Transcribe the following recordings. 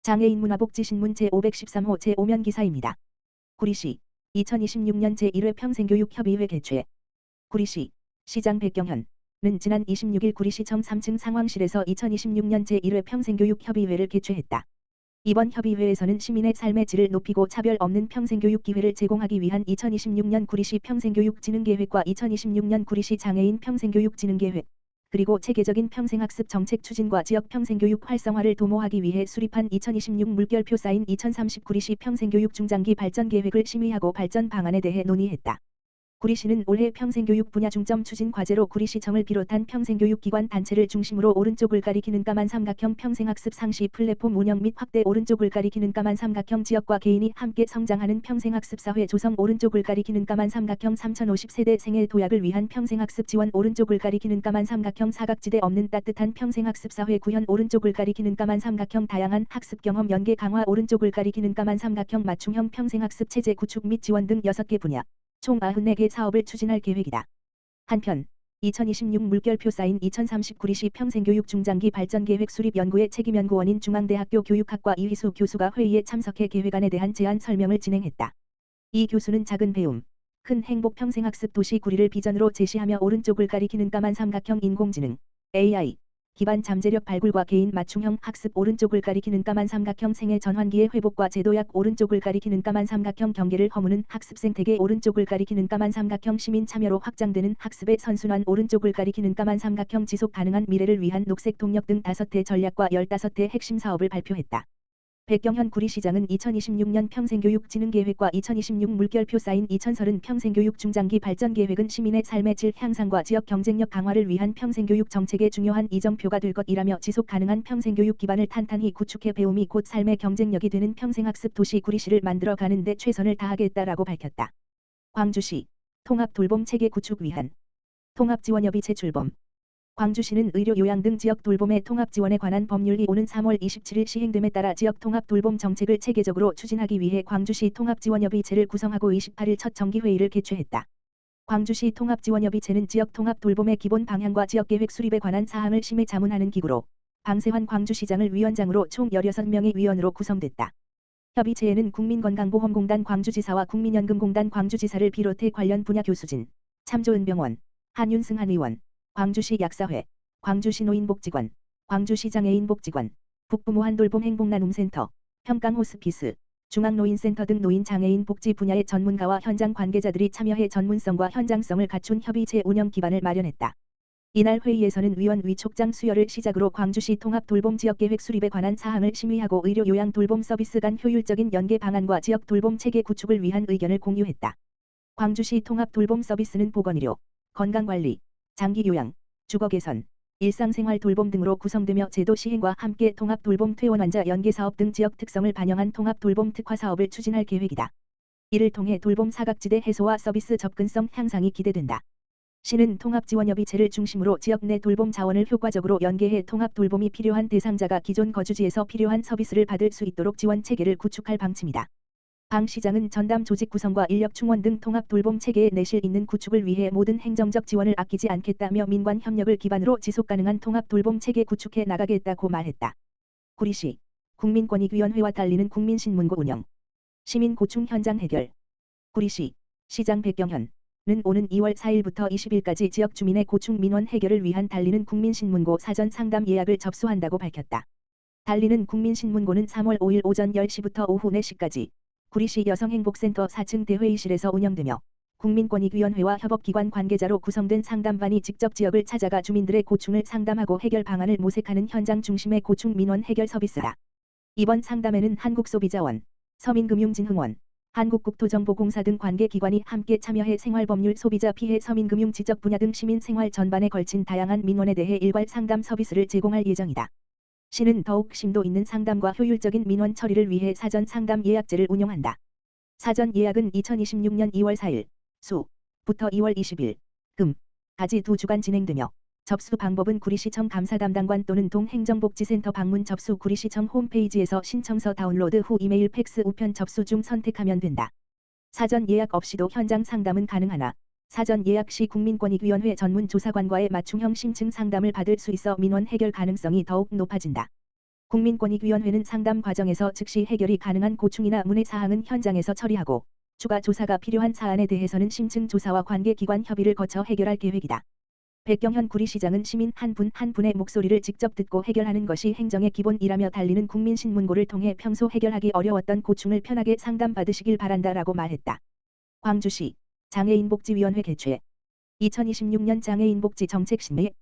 장애인 문화복지신문 제513호 제5면 기사입니다. 구리시 2026년 제1회 평생교육협의회 개최. 구리시 시장 백경현은 지난 26일 구리시청 3층 상황실에서 2026년 제1회 평생교육협의회를 개최했다. 이번 협의회에서는 시민의 삶의 질을 높이고 차별 없는 평생교육 기회를 제공하기 위한 2026년 구리시 평생교육진흥계획과 2026년 구리시 장애인 평생교육진흥계획, 그리고 체계적인 평생학습 정책 추진과 지역 평생교육 활성화를 도모하기 위해 수립한 2026 물결표 쌓인 2030 구리시 평생교육 중장기 발전 계획을 심의하고 발전 방안에 대해 논의했다. 구리시는 올해 평생교육 분야 중점 추진 과제로 구리시청을 비롯한 평생교육 기관 단체를 중심으로 오른쪽을 가리키는 까만 삼각형 평생학습 상시 플랫폼 운영 및 확대 오른쪽을 가리키는 까만 삼각형 지역과 개인이 함께 성장하는 평생학습 사회 조성 오른쪽을 가리키는 까만 삼각형 3050세대 생애 도약을 위한 평생학습 지원 오른쪽을 가리키는 까만 삼각형 사각지대 없는 따뜻한 평생학습 사회 구현 오른쪽을 가리키는 까만 삼각형 다양한 학습 경험 연계 강화 오른쪽을 가리키는 까만 삼각형 맞춤형 평생학습 체제 구축 및 지원 등 6개 분야 총 94개 사업을 추진할 계획이다. 한편 2026 물결표 쌓인 2030 구리시 평생교육 중장기 발전계획 수립 연구의 책임연구원인 중앙대학교 교육학과 이휘수 교수가 회의에 참석해 계획안에 대한 제안 설명을 진행했다. 이 교수는 작은 배움, 큰 행복 평생학습 도시 구리를 비전으로 제시하며 오른쪽을 가리키는 까만 삼각형 인공지능, AI, 기반 잠재력 발굴과 개인 맞춤형 학습 오른쪽을 가리키는 까만 삼각형 생애 전환기의 회복과 제도약 오른쪽을 가리키는 까만 삼각형 경계를 허무는 학습 생태계 오른쪽을 가리키는 까만 삼각형 시민 참여로 확장되는 학습의 선순환 오른쪽을 가리키는 까만 삼각형 지속 가능한 미래를 위한 녹색 동력 등 5대 전략과 15대 핵심 사업을 발표했다. 백경현 구리시장은 2026년 평생교육진흥계획과 2026 물결표 쌓인 2030 평생교육 중장기 발전계획은 시민의 삶의 질 향상과 지역 경쟁력 강화를 위한 평생교육 정책의 중요한 이정표가 될 것이라며 지속 가능한 평생교육 기반을 탄탄히 구축해 배움이 곧 삶의 경쟁력이 되는 평생학습 도시 구리시를 만들어가는 데 최선을 다하겠다라고 밝혔다. 광주시 통합돌봄 체계 구축 위한 통합지원협의 재출범. 광주시는 의료 요양 등 지역 돌봄의 통합 지원에 관한 법률이 오는 3월 27일 시행됨에 따라 지역 통합 돌봄 정책을 체계적으로 추진하기 위해 광주시 통합지원협의체를 구성하고 28일 첫 정기회의를 개최했다. 광주시 통합지원협의체는 지역 통합 돌봄의 기본 방향과 지역계획 수립에 관한 사항을 심의 자문하는 기구로 방세환 광주시장을 위원장으로 총 16명의 위원으로 구성됐다. 협의체에는 국민건강보험공단 광주지사와 국민연금공단 광주지사를 비롯해 관련 분야 교수진, 참조은병원, 한윤승한 의원, 광주시 약사회, 광주시 노인복지관, 광주시 장애인복지관, 북부모 한돌봄 행복나눔센터, 평강호스피스, 중앙노인센터 등 노인장애인 복지 분야의 전문가와 현장 관계자들이 참여해 전문성과 현장성을 갖춘 협의체 운영 기반을 마련했다. 이날 회의에서는 위원 위촉장 수여를 시작으로 광주시 통합돌봄 지역계획 수립에 관한 사항을 심의하고 의료 요양 돌봄 서비스 간 효율적인 연계 방안과 지역 돌봄 체계 구축을 위한 의견을 공유했다. 광주시 통합돌봄 서비스는 보건의료, 건강관리, 장기요양, 주거 개선, 일상생활 돌봄 등으로 구성되며 제도 시행과 함께 통합돌봄 퇴원 환자 연계사업 등 지역 특성을 반영한 통합돌봄 특화 사업을 추진할 계획이다. 이를 통해 돌봄 사각지대 해소와 서비스 접근성 향상이 기대된다. 시는 통합지원협의체를 중심으로 지역 내 돌봄 자원을 효과적으로 연계해 통합돌봄이 필요한 대상자가 기존 거주지에서 필요한 서비스를 받을 수 있도록 지원 체계를 구축할 방침이다. 방 시장은 전담 조직 구성과 인력 충원 등 통합 돌봄 체계의 내실 있는 구축을 위해 모든 행정적 지원을 아끼지 않겠다며 민관 협력을 기반으로 지속 가능한 통합 돌봄 체계 구축해 나가겠다고 말했다. 구리시 국민권익위원회와 달리는 국민신문고 운영. 시민 고충 현장 해결. 구리시 시장 백경현은 오는 2월 4일부터 20일까지 지역 주민의 고충 민원 해결을 위한 달리는 국민신문고 사전 상담 예약을 접수한다고 밝혔다. 달리는 국민신문고는 3월 5일 오전 10시부터 오후 4시까지 구리시 여성행복센터 4층 대회의실에서 운영되며 국민권익위원회와 협업기관 관계자로 구성된 상담반이 직접 지역을 찾아가 주민들의 고충을 상담하고 해결 방안을 모색하는 현장 중심의 고충 민원 해결 서비스다. 이번 상담에는 한국소비자원, 서민금융진흥원, 한국국토정보공사 등 관계기관이 함께 참여해 생활법률 소비자 피해 서민금융 지적 분야 등 시민생활 전반에 걸친 다양한 민원에 대해 일괄 상담 서비스를 제공할 예정이다. 시는 더욱 심도 있는 상담과 효율적인 민원 처리를 위해 사전 상담 예약제를 운영한다. 사전 예약은 2026년 2월 4일 수부터 2월 20일 금까지 2주간 진행되며 접수 방법은 구리시청 감사 담당관 또는 동행정복지센터 방문 접수 구리시청 홈페이지에서 신청서 다운로드 후 이메일 팩스 우편 접수 중 선택하면 된다. 사전 예약 없이도 현장 상담은 가능하나 사전 예약 시 국민권익위원회 전문조사관과의 맞춤형 심층 상담을 받을 수 있어 민원 해결 가능성이 더욱 높아진다. 국민권익위원회는 상담 과정에서 즉시 해결이 가능한 고충이나 문의 사항은 현장에서 처리하고 추가 조사가 필요한 사안에 대해서는 심층 조사와 관계기관 협의를 거쳐 해결할 계획이다. 백경현 구리시장은 시민 한 분 한 분의 목소리를 직접 듣고 해결하는 것이 행정의 기본이라며 달리는 국민신문고를 통해 평소 해결하기 어려웠던 고충을 편하게 상담받으시길 바란다라고 말했다. 광주시 장애인복지위원회 개최 2026년 장애인복지 정책심의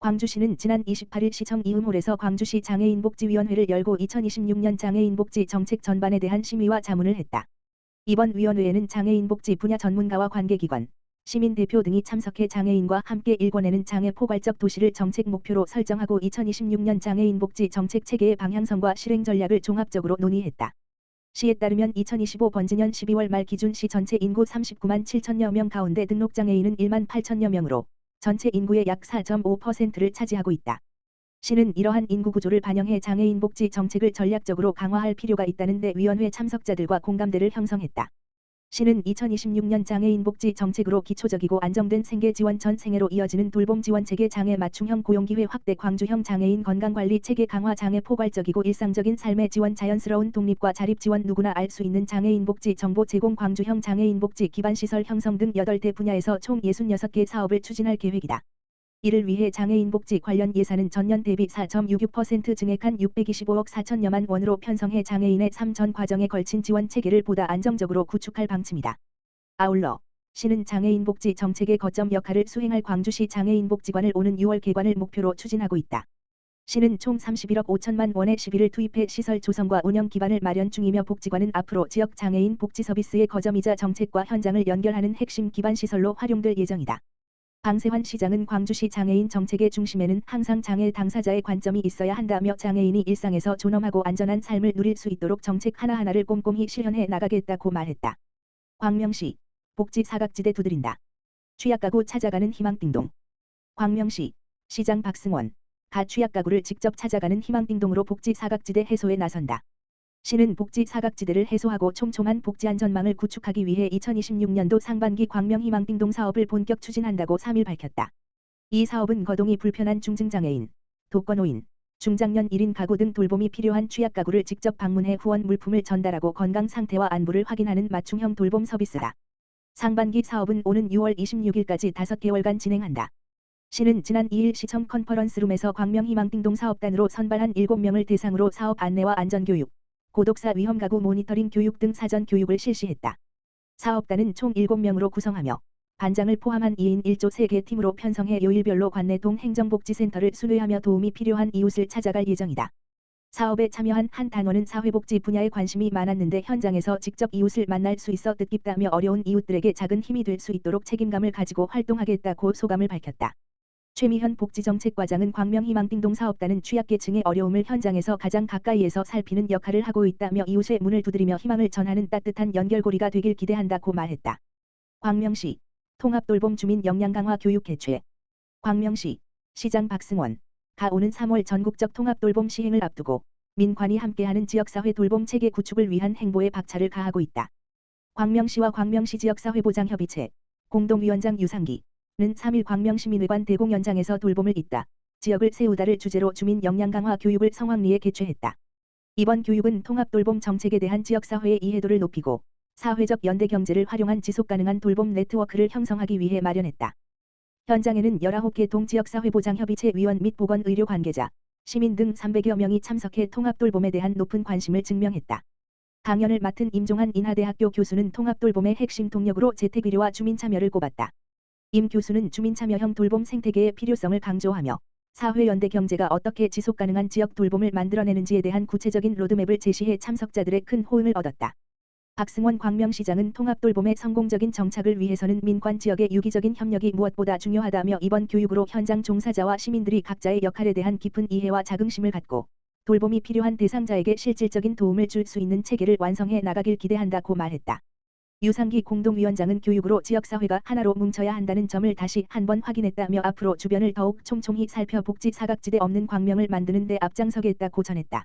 광주시는 지난 28일 시청 이음홀에서 광주시 장애인복지위원회를 열고 2026년 장애인복지 정책 전반에 대한 심의와 자문을 했다. 이번 위원회에는 장애인복지 분야 전문가와 관계기관, 시민 대표 등이 참석해 장애인과 함께 일궈내는 장애 포괄적 도시를 정책 목표로 설정하고 2026년 장애인복지 정책 체계의 방향성과 실행 전략을 종합적으로 논의했다. 시에 따르면 2025 번지년 12월 말 기준 시 전체 인구 39만 7천여 명 가운데 등록장애인은 1만 8천여 명으로 전체 인구의 약 4.5%를 차지하고 있다. 시는 이러한 인구 구조를 반영해 장애인 복지 정책을 전략적으로 강화할 필요가 있다는 데 위원회 참석자들과 공감대를 형성했다. 시는 2026년 장애인 복지 정책으로 기초적이고 안정된 생계 지원 전 생애로 이어지는 돌봄 지원 체계 장애 맞춤형 고용기회 확대 광주형 장애인 건강관리 체계 강화 장애 포괄적이고 일상적인 삶의 지원 자연스러운 독립과 자립 지원 누구나 알 수 있는 장애인 복지 정보 제공 광주형 장애인 복지 기반 시설 형성 등 8대 분야에서 총 66개 사업을 추진할 계획이다. 이를 위해 장애인 복지 관련 예산은 전년 대비 4.66% 증액한 625억 4천여만 원으로 편성해 장애인의 삶 전 과정에 걸친 지원 체계를 보다 안정적으로 구축할 방침이다. 아울러 시는 장애인 복지 정책의 거점 역할을 수행할 광주시 장애인 복지관을 오는 6월 개관을 목표로 추진하고 있다. 시는 총 31억 5천만 원의 시비를 투입해 시설 조성과 운영 기반을 마련 중이며 복지관은 앞으로 지역 장애인 복지 서비스의 거점이자 정책과 현장을 연결하는 핵심 기반 시설로 활용될 예정이다. 방세환 시장은 광주시 장애인 정책의 중심에는 항상 장애 당사자의 관점이 있어야 한다며 장애인이 일상에서 존엄하고 안전한 삶을 누릴 수 있도록 정책 하나하나를 꼼꼼히 실현해 나가겠다고 말했다. 광명시 복지 사각지대 두드린다. 취약가구 찾아가는 희망띵동. 광명시 시장 박승원 가 취약가구를 직접 찾아가는 희망띵동으로 복지 사각지대 해소에 나선다. 시는 복지 사각지대를 해소하고 촘촘한 복지 안전망을 구축하기 위해 2026년도 상반기 광명 희망띵동 사업을 본격 추진한다고 3일 밝혔다. 이 사업은 거동이 불편한 중증장애인, 독거노인, 중장년 1인 가구 등 돌봄이 필요한 취약가구를 직접 방문해 후원 물품을 전달하고 건강 상태와 안부를 확인하는 맞춤형 돌봄 서비스다. 상반기 사업은 오는 6월 26일까지 5개월간 진행한다. 시는 지난 2일 시청 컨퍼런스룸에서 광명 희망띵동 사업단으로 선발한 7명을 대상으로 사업 안내와 안전교육, 고독사 위험 가구 모니터링 교육 등 사전 교육을 실시했다. 사업단은 총 7명으로 구성하며 반장을 포함한 2인 1조 3개 팀으로 편성해 요일별로 관내동 행정복지센터를 순회하며 도움이 필요한 이웃을 찾아갈 예정이다. 사업에 참여한 한 단원은 사회복지 분야에 관심이 많았는데 현장에서 직접 이웃을 만날 수 있어 뜻깊다며 어려운 이웃들에게 작은 힘이 될 수 있도록 책임감을 가지고 활동하겠다고 소감을 밝혔다. 최미현 복지정책과장은 광명희망띵동 사업단은 취약계층의 어려움을 현장에서 가장 가까이에서 살피는 역할을 하고 있다며 이웃의 문을 두드리며 희망을 전하는 따뜻한 연결고리가 되길 기대한다고 말했다. 광명시 통합돌봄 주민 역량 강화 교육 개최. 광명시 시장 박승원 가 오는 3월 전국적 통합돌봄 시행을 앞두고 민관이 함께하는 지역사회 돌봄 체계 구축을 위한 행보에 박차를 가하고 있다. 광명시와 광명시 지역사회보장협의체 공동위원장 유상기 는 3일 광명시민회관 대공연장에서 돌봄을 잇다 지역을 세우다를 주제로 주민 역량 강화 교육을 성황리에 개최했다. 이번 교육은 통합돌봄 정책에 대한 지역사회의 이해도를 높이고 사회적 연대 경제를 활용한 지속가능한 돌봄 네트워크를 형성하기 위해 마련했다. 현장에는 19개 동지역사회보장협의체 위원 및 보건의료 관계자, 시민 등 300여 명이 참석해 통합돌봄에 대한 높은 관심을 증명했다. 강연을 맡은 임종한 인하대학교 교수는 통합돌봄의 핵심 동력으로 재택의료와 주민참여를 꼽았다. 임 교수는 주민참여형 돌봄 생태계의 필요성을 강조하며 사회연대 경제가 어떻게 지속가능한 지역 돌봄을 만들어내는지에 대한 구체적인 로드맵을 제시해 참석자들의 큰 호응을 얻었다. 박승원 광명시장은 통합돌봄의 성공적인 정착을 위해서는 민관 지역의 유기적인 협력이 무엇보다 중요하다며 이번 교육으로 현장 종사자와 시민들이 각자의 역할에 대한 깊은 이해와 자긍심을 갖고 돌봄이 필요한 대상자에게 실질적인 도움을 줄 수 있는 체계를 완성해 나가길 기대한다고 말했다. 유상기 공동위원장은 교육으로 지역사회가 하나로 뭉쳐야 한다는 점을 다시 한번 확인했다며 앞으로 주변을 더욱 촘촘히 살펴 복지 사각지대 없는 광명을 만드는 데 앞장서겠다고 전했다.